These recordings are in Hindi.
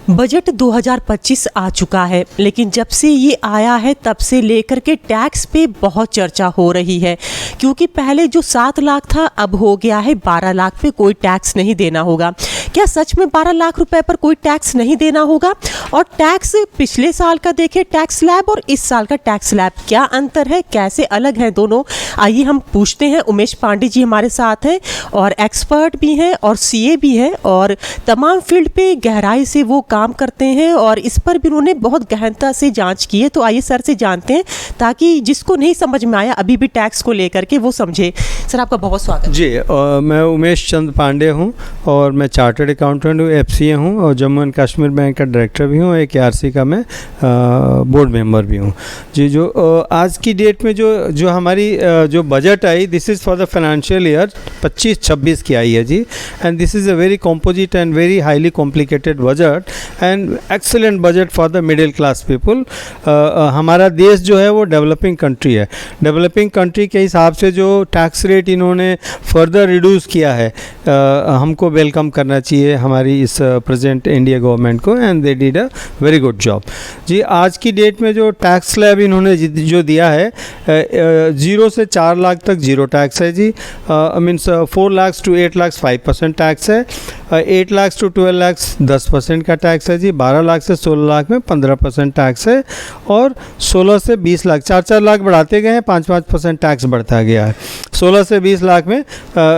बजट 2025 आ चुका है, लेकिन जब से ये आया है तब से लेकर के टैक्स पे बहुत चर्चा हो रही है, क्योंकि पहले जो 7 लाख था अब हो गया है 12 लाख पे कोई टैक्स नहीं देना होगा। क्या सच में 12 लाख रुपए पर कोई टैक्स नहीं देना होगा? और टैक्स पिछले साल का देखें टैक्स स्लैब और इस साल का टैक्स स्लैब, क्या अंतर है, कैसे अलग हैं दोनों? आइए हम पूछते हैं। उमेश पांडे जी हमारे साथ हैं और एक्सपर्ट भी हैं और सीए भी हैं और तमाम फील्ड पे गहराई से वो काम करते हैं और इस पर भी उन्होंने बहुत गहनता से जांच की है। तो आइए सर से जानते हैं ताकि जिसको नहीं समझ में आया अभी भी टैक्स को लेकर के वो समझे। सर आपका बहुत स्वागत जी। मैं उमेश चंद पांडे हूं और मैं चार्टर्ड अकाउंटेंट हूँ, एफसीए हूं और जम्मू एंड कश्मीर बैंक का डायरेक्टर भी हूं, एक आरसी का मैं बोर्ड मेंबर भी हूं जी। जो आज की डेट में जो हमारी जो बजट आई, this is for the financial year 25-26 की आई है जी। And this is a very composite and very highly complicated budget and excellent budget for the middle class people. हमारा देश जो है वो डेवलपिंग कंट्री है। डेवलपिंग कंट्री के हिसाब से जो टैक्स रेट इन्होंने फर्दर रिड्यूस किया है, हमको वेलकम करना चाहिए हमारी इस प्रेजेंट इंडिया गवर्नमेंट को, and they did a very good job जी। आज की डेट में जो टैक्स स्लैब इन्होंने जो दिया है, 0 से 4 लाख तक जीरो टैक्स है जी। Means 4 lakh to 8 lakh 5% tax है, 8 लाख to 12 लाख 10% का टैक्स है जी। 12 लाख से 16 लाख में 15% टैक्स है और 16 से 20 लाख 4-4 लाख बढ़ाते गए हैं, 5-5% टैक्स बढ़ता गया है। 16 से 20 लाख में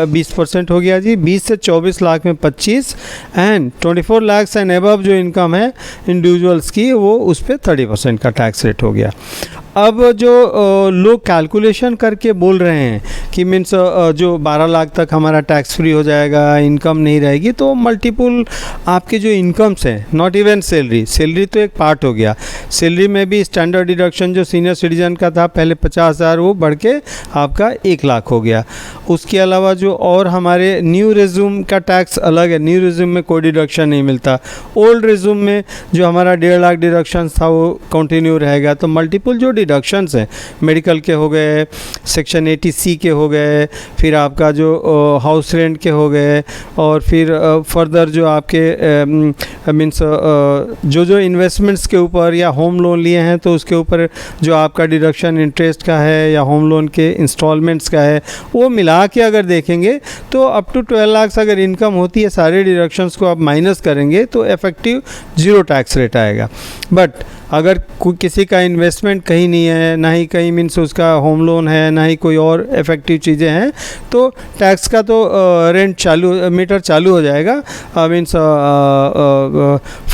20% हो गया जी। 20 से 24 लाख में 25 एंड 24 लाख एंड एबव जो इनकम है इंडिविजुअल्स की, वो उस पर 30% का टैक्स रेट हो गया। अब जो लोग कैलकुलेशन करके बोल रहे हैं कि मीन्स जो 12 लाख तक हमारा टैक्स फ्री हो जाएगा, इनकम नहीं रहेगी, तो मल्टीपल आपके जो इनकम्स हैं, नॉट इवन सैलरी तो एक पार्ट हो गया। सैलरी में भी स्टैंडर्ड डिडक्शन जो सीनियर सिटीजन का था पहले 50,000, वो बढ़ के आपका 1 लाख हो गया। उसके अलावा जो और हमारे न्यू रिज्यूम का टैक्स अलग है, न्यू रिज्यूम में कोई डिडक्शन नहीं मिलता। ओल्ड रिज्यूम में जो हमारा 1.5 लाख डिडक्शन था वो कंटिन्यू रहेगा। तो मल्टीपल जो डिडक्शंस हैं, मेडिकल के हो गए, सेक्शन 80C के हो गए, फिर आपका जो हाउस रेंट के हो गए, और फिर फर्दर जो आपके मीन्स जो इन्वेस्टमेंट्स के ऊपर या होम लोन लिए हैं तो उसके ऊपर जो आपका डिडक्शन इंटरेस्ट का है या होम लोन के इंस्टॉलमेंट्स का है, वो मिला के अगर देखेंगे तो अप टू 12 लाख अगर इनकम होती है, सारे डिडक्शंस को आप माइनस करेंगे तो इफेक्टिव 0 टैक्स रेट आएगा। बट अगर किसी का इन्वेस्टमेंट कहीं नहीं है, ना ही कहीं मीन्स उसका होम लोन है, ना ही कोई और इफेक्टिव चीज़ें हैं, तो टैक्स का तो मीटर चालू हो जाएगा। मीन्स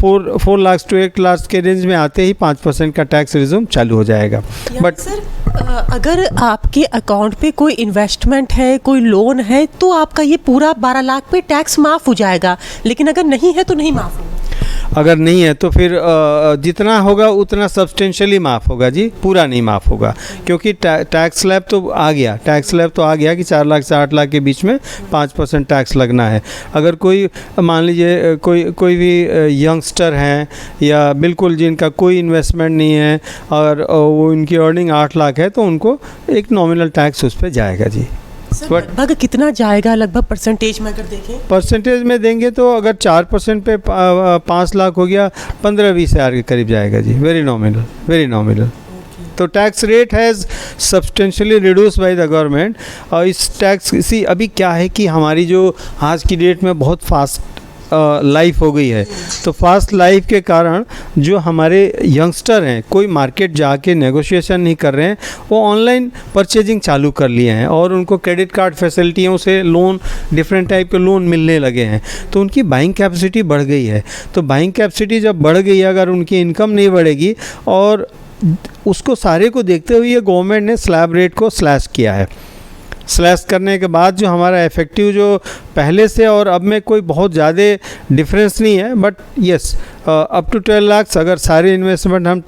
4 लाख to 8 लाख के रेंज में आते ही 5% का टैक्स रिज्यूम चालू हो जाएगा। बट सर अगर आपके अकाउंट पे कोई इन्वेस्टमेंट है, कोई लोन है, तो आपका ये पूरा 12 लाख पे टैक्स माफ़ हो जाएगा, लेकिन अगर नहीं है तो नहीं माफ़ होगा। अगर नहीं है तो फिर जितना होगा उतना सब्सटेंशियली माफ़ होगा जी, पूरा नहीं माफ़ होगा, क्योंकि टैक्स स्लैब तो आ गया। टैक्स स्लैब तो आ गया कि 4 लाख से 8 लाख के बीच में 5% टैक्स लगना है। अगर कोई मान लीजिए कोई भी यंगस्टर हैं या बिल्कुल जिनका कोई इन्वेस्टमेंट नहीं है और वो उनकी अर्निंग 8 लाख है, तो उनको एक नॉमिनल टैक्स उस पर जाएगा जी। लगभग कितना जाएगा, लगभग परसेंटेज में अगर देखें? परसेंटेज में देंगे तो अगर 4% पे 5 लाख हो गया, 15-20 हज़ार के करीब जाएगा जी। Very nominal. तो tax rate has substantially reduce by the government. और इस टैक्स अभी क्या है कि हमारी जो आज की डेट में बहुत फास्ट लाइफ हो गई है, तो फास्ट लाइफ के कारण जो हमारे यंगस्टर हैं, कोई मार्केट जाके नेगोशिएशन नहीं कर रहे हैं, वो ऑनलाइन परचेजिंग चालू कर लिए हैं और उनको क्रेडिट कार्ड फैसिलिटियों से लोन, डिफरेंट टाइप के लोन मिलने लगे हैं, तो उनकी बाइंग कैपेसिटी बढ़ गई है। तो बाइंग कैपेसिटी जब बढ़ गई, अगर उनकी इनकम नहीं बढ़ेगी, और उसको सारे को देखते हुए गवर्नमेंट ने स्लैब रेट को स्लैश किया है। स्लैश करने के बाद जो हमारा इफेक्टिव जो पहले से और अब में कोई बहुत ज़्यादा डिफरेंस नहीं है, but yes up to 12 lakh अगर सारे इन्वेस्टमेंट हम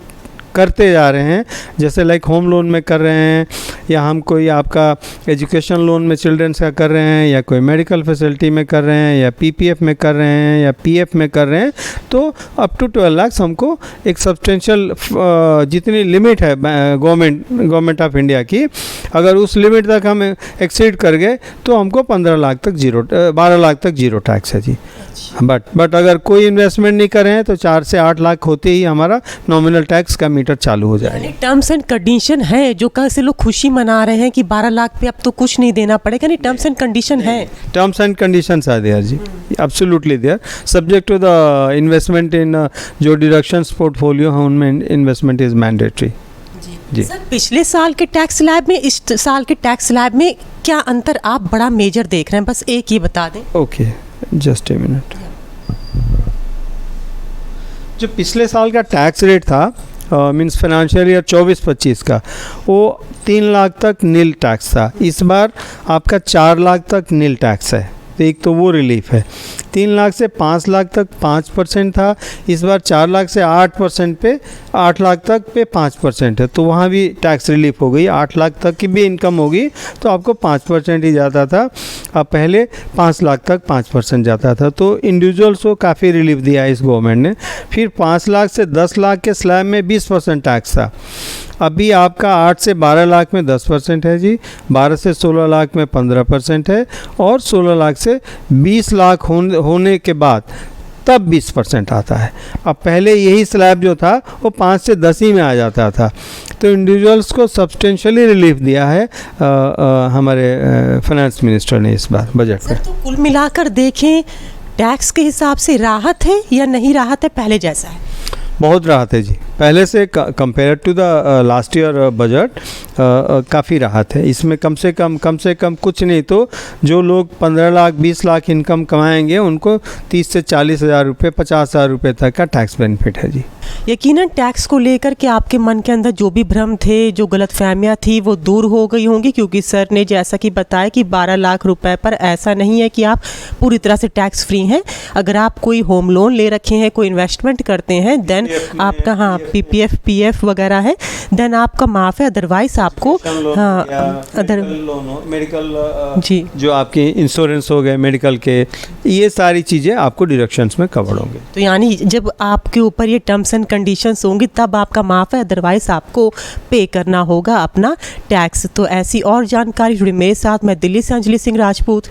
करते जा रहे हैं, जैसे लाइक होम लोन में कर रहे हैं, या हम कोई आपका एजुकेशन लोन में चिल्ड्रंस का कर रहे हैं, या कोई मेडिकल फैसिलिटी में कर रहे हैं, या पीपीएफ में कर रहे हैं, या पीएफ में कर रहे हैं, तो अप टू 12 लाख हमको एक सब्सटेंशियल जितनी लिमिट है गवर्नमेंट ऑफ इंडिया की, अगर उस लिमिट तक हम एक्सीड कर गए तो हमको 12 लाख तक जीरो टैक्स है जी। बट अगर कोई इन्वेस्टमेंट नहीं कर रहे हैं तो 4 से 8 लाख होते ही हमारा नॉमिनल टैक्स का मीटर चालू हो जाएगा। टर्म्स एंड कंडीशन है जो कैसे लोग खुशी मना रहे हैं कि 12 लाख पे अब तो कुछ नहीं देना पड़ेगा, नहीं टर्म्स एंड कंडीशन है। Terms and conditions are there जी, absolutely there, subject to the investment in जो डिडक्शंस पोर्टफोलियो है उनमें इन्वेस्टमेंट इज मैंडेटरी जी। सर पिछले साल के टैक्स स्लैब में इस साल के टैक्स स्लैब में क्या अंतर आप बड़ा मेजर देख रहे हैं, बस एक ही बता दें। Okay, just a minute. जो पिछले साल का टैक्स रेट था मीन्स फाइनेंशियल ईयर 24-25 का, वो 3 लाख तक नील टैक्स था। इस बार आपका 4 लाख तक नील टैक्स है, तो एक तो वो रिलीफ है। 3 लाख से 5 लाख तक 5% था, इस बार 4 लाख से 8% पे 8 लाख तक पे 5% है, तो वहाँ भी टैक्स रिलीफ हो गई। 8 लाख तक की भी इनकम होगी तो आपको 5% ही जाता था, अब पहले 5 लाख तक 5% जाता था, तो इंडिविजुअल्स को काफ़ी रिलीफ दिया इस गवर्नमेंट ने। फिर 5 लाख से 10 लाख के स्लैब में 20% टैक्स था, अभी आपका 8 से 12 लाख में 10% है जी, 12 से 16 लाख में 15% है, और 16 लाख से 20 लाख होने के बाद तब 20% आता है। अब पहले यही स्लैब जो था वो 5 से 10 ही में आ जाता था, तो इंडिविजुअल्स को सब्सटेंशियली रिलीफ दिया है हमारे फाइनेंस मिनिस्टर ने इस बार बजट में। तो कुल मिलाकर देखें टैक्स के हिसाब से राहत है या नहीं राहत है, पहले जैसा है? बहुत राहत है जी, पहले से compare to the last year budget काफ़ी राहत है इसमें। कम से कम कुछ नहीं तो जो लोग 15 लाख 20 लाख इनकम कमाएंगे उनको 30 से 40 हज़ार रुपये 50 हज़ार रुपये तक का टैक्स बेनिफिट है जी। यकीनन टैक्स को लेकर के आपके मन के अंदर जो भी भ्रम थे, जो गलतफहमियां थी, वो दूर हो गई होंगी, क्योंकि सर ने जैसा कि बताया कि 12 लाख रुपए पर ऐसा नहीं है कि आप पूरी तरह से टैक्स फ्री हैं। अगर आप कोई होम लोन ले रखे हैं, कोई इन्वेस्टमेंट करते हैं, देन आपका हाँ पीपीएफ पीएफ वगैरह है, देन आपका माफ़ है, अदरवाइज आपको हाँ अदर मेडिकल जी जो आपके इंश्योरेंस हो गए मेडिकल के, ये सारी चीज़ें आपको डिडक्शंस में कवर होंगे। तो यानी जब आपके ऊपर ये टर्म्स एंड कंडीशंस होंगी तब आपका माफ़ है, अदरवाइज आपको पे करना होगा अपना टैक्स। तो ऐसी और जानकारी जुड़ी मेरे साथ, मैं दिल्ली से अंजलि सिंह राजपूत।